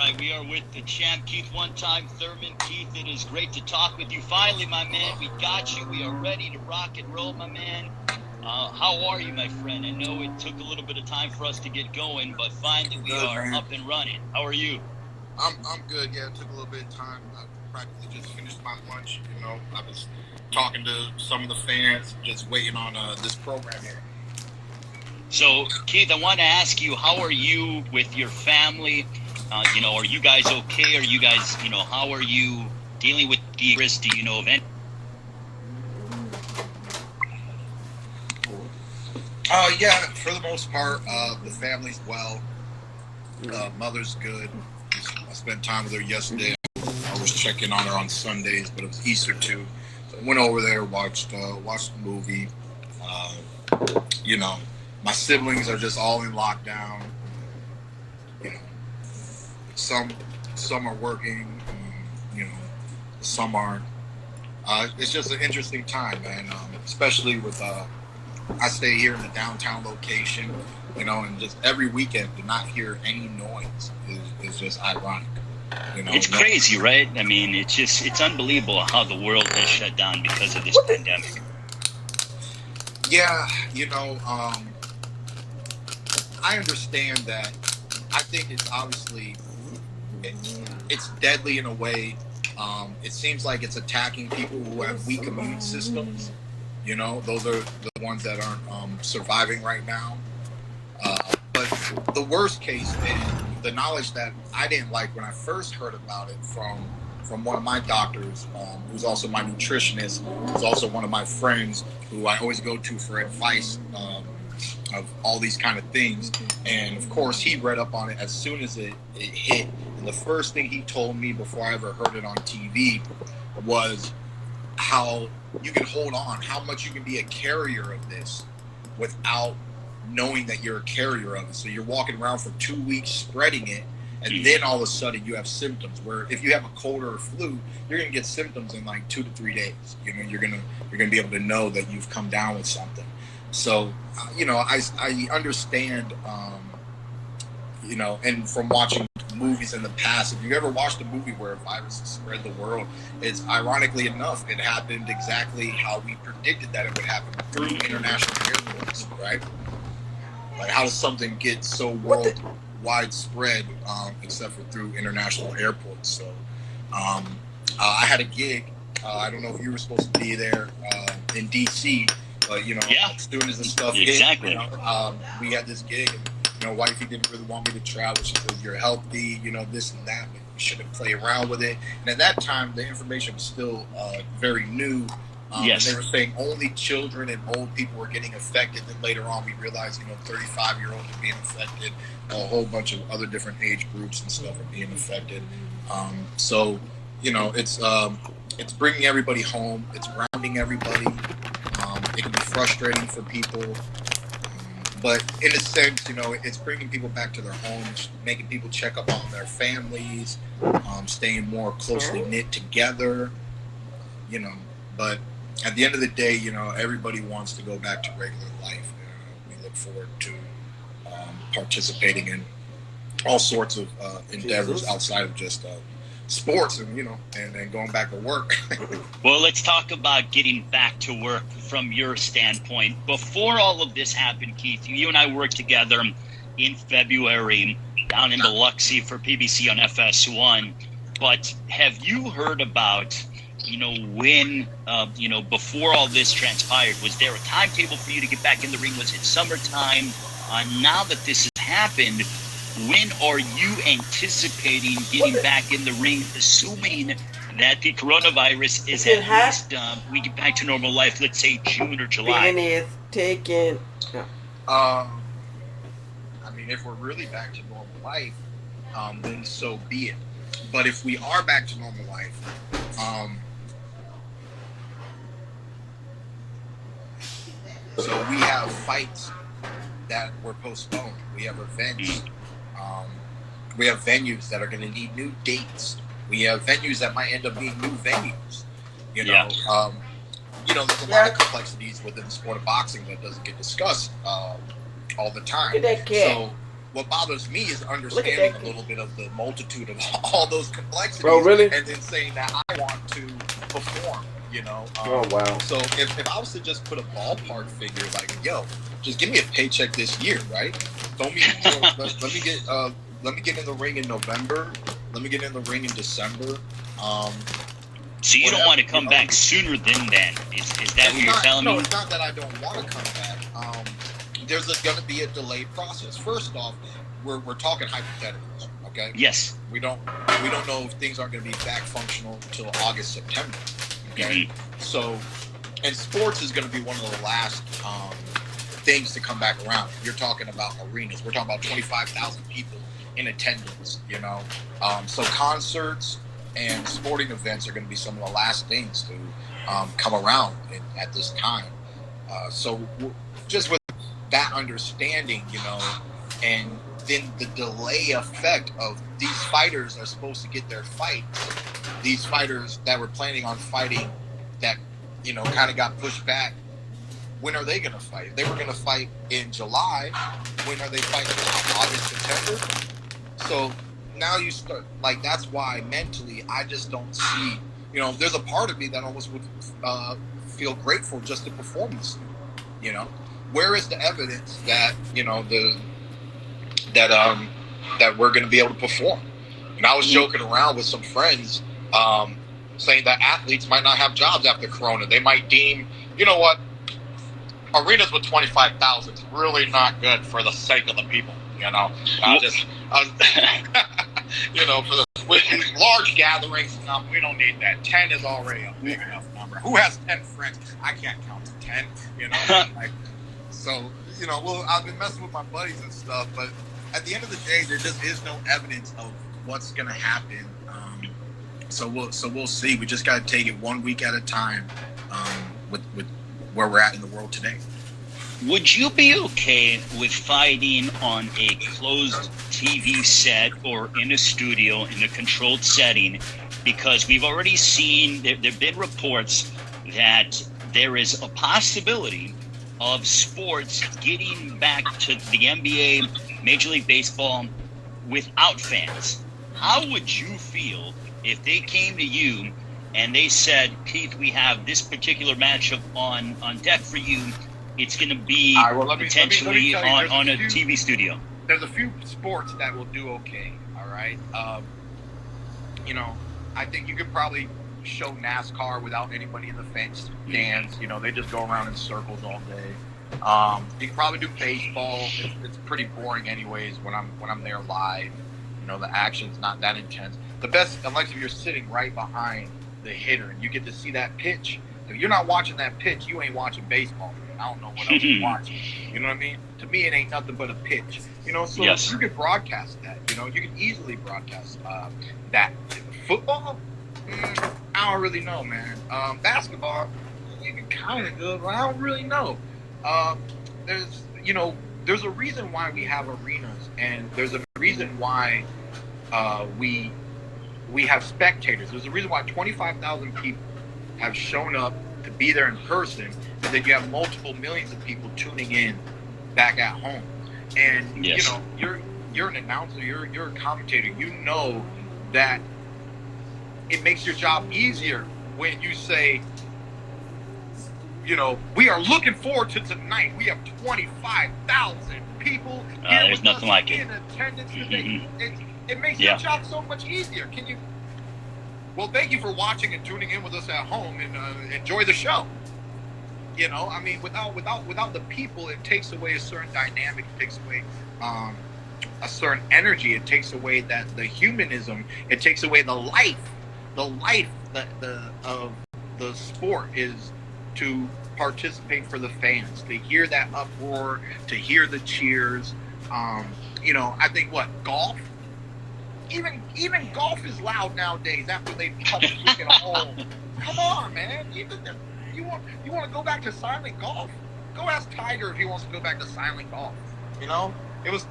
right, we are with the champ, Keith, one-time Thurman. Keith, it is great to talk with you. Finally, my man, we got you. We are ready to rock and roll, my man. How are you, my friend? I know it took a little bit of time for us to get going, but finally we Good, are man. up and running. How are you? I'm good. Yeah, it took a little bit of time. I practically just finished my lunch. I was talking to some of the fans, just waiting on this program here. So, Keith, I want to ask you, how are you with your family? Are you guys okay? Are you guys, how are you dealing with the risk? Do you know of any? Yeah, for the most part, the family's well. Mother's good. I spent time with her yesterday. I was checking on her on Sundays, but it was Easter too. So I went over there, watched the movie. My siblings are just all in lockdown. You know, some are working. Some aren't. It's just an interesting time, man. Especially with I stay here in the downtown location, and just every weekend to not hear any noise is just ironic. It's crazy, right? I mean, it's unbelievable how the world has shut down because of this pandemic. Yeah, I understand that. I think it's obviously it's deadly in a way. It seems like it's attacking people who have weak immune systems. Those are the ones that aren't surviving right now. But the worst case, and the knowledge that I didn't like when I first heard about it from one of my doctors, who's also my nutritionist, who's also one of my friends, who I always go to for advice of all these kind of things. And of course, he read up on it as soon as it hit. And the first thing he told me before I ever heard it on TV was how you can hold on, how much you can be a carrier of this without knowing that you're a carrier of it. So you're walking around for 2 weeks spreading it, and then all of a sudden you have symptoms. Where if you have a cold or a flu, you're gonna get symptoms in like 2 to 3 days. You're gonna be able to know that you've come down with something. So I understand. And from watching movies in the past, if you ever watched a movie where a virus spread the world, it's ironically enough, it happened exactly how we predicted that it would happen, through international airports, right? Like, how does something get so widespread except for through international airports? So I had a gig. I don't know if you were supposed to be there in DC, but as soon as the stuff hit, we had this gig. And wifey didn't really want me to travel. She said, "You're healthy, this and that, but you shouldn't play around with it." And at that time, the information was still very new. And they were saying only children and old people were getting affected. Then later on, we realized, 35-year-olds were being affected. A whole bunch of other different age groups and stuff are being affected. So, it's bringing everybody home. It's grounding everybody. It can be frustrating for people. But in a sense, it's bringing people back to their homes, making people check up on their families, staying more closely knit together, But at the end of the day, everybody wants to go back to regular life. We look forward to participating in all sorts of endeavors outside of just sports and and going back to work. Well, let's talk about getting back to work from your standpoint. Before all of this happened, Keith, you and I worked together in February down in Biloxi for PBC on FS1. But have you heard about, when, before all this transpired, was there a timetable for you to get back in the ring? Was it summertime? Now that this has happened, when are you anticipating getting back in the ring, assuming that the coronavirus is at least, we get back to normal life, let's say June or July? I mean, if we're really back to normal life, then so be it. But if we are back to normal life, so we have fights that were postponed. We have events. We have venues that are going to need new dates. We have venues that might end up being new venues. There's a lot of complexities within the sport of boxing that doesn't get discussed all the time. So what bothers me is understanding a little bit of the multitude of all those complexities. Bro, really? And then saying that I want to perform, you know. Oh, wow. So if I was to just put a ballpark figure, like, yo, just give me a paycheck this year, right? Let me get in the ring in November. Let me get in the ring in December. So you don't want to come back sooner than then? Is that what you're telling me? No, it's not that I don't want to come back. There's going to be a delayed process. First off, we're talking hypotheticals, okay? Yes. We don't know if things aren't going to be back functional until August, September. Okay. Mm-hmm. So, and sports is going to be one of the last things to come back around. You're talking about arenas. We're talking about 25,000 people in attendance. You know, so concerts and sporting events are going to be some of the last things to come around at this time. So just with that understanding, you know, and then the delay effect of these fighters are supposed to get their fights. These fighters that were planning on fighting that, you know, kind of got pushed back. When are they going to fight? If they were going to fight in July, when are they fighting now? August, September? So now you start, like, that's why mentally I just don't see, you know, there's a part of me that almost would feel grateful just to perform this thing, you know? Where is the evidence that, you know, that we're going to be able to perform? And I was joking around with some friends saying that athletes might not have jobs after Corona. They might deem, you know what, arenas with 25,000 is really not good for the sake of the people, you know? You know, with these large gatherings, we don't need that. 10 is already a big enough number. Who has 10 friends? I can't count to 10, you know? Like, so, you know, well, I've been messing with my buddies and stuff, but at the end of the day, there just is no evidence of what's going to happen. So we'll see. We just got to take it 1 week at a time with where we're at in the world today. Would you be okay with fighting on a closed TV set or in a studio in a controlled setting? Because we've already seen, there have been reports that there is a possibility of sports getting back to the NBA, Major League Baseball, without fans. How would you feel if they came to you and they said, Keith, we have this particular matchup on deck for you. It's going to be potentially on a TV studio. There's a few sports that will do okay, all right? You know, I think you could probably show NASCAR without anybody in the fence stands. You know, they just go around in circles all day. You can probably do baseball. It's pretty boring anyways when I'm there live. You know, the action's not that intense. The best, unless if you're sitting right behind the hitter and you get to see that pitch. If you're not watching that pitch, you ain't watching baseball. I don't know what else you're watching. You know what I mean? To me, it ain't nothing but a pitch. You know, so yes. You could broadcast that. You know, you can easily broadcast that. Football? I don't really know, man. Basketball? You can kind of good, but I don't really know. There's a reason why we have arenas, and there's a reason why we have spectators. There's a reason why 25,000 people have shown up to be there in person, and then you have multiple millions of people tuning in back at home. And yes. You know, you're an announcer, you're a commentator. You know that it makes your job easier when you say, you know, we are looking forward to tonight. We have 25,000 people here there's nothing like it. In attendance today. It makes your job so much easier. Well, thank you for watching and tuning in with us at home, and enjoy the show. You know, I mean, without the people, it takes away a certain dynamic. It takes away a certain energy. It takes away the humanism. It takes away the life. The life of the sport is to participate for the fans, to hear that uproar, to hear the cheers. You know, I think golf. Even golf is loud nowadays after they cut the freaking hole. Come on, man. You want to go back to silent golf? Go ask Tiger if he wants to go back to silent golf. You know, it was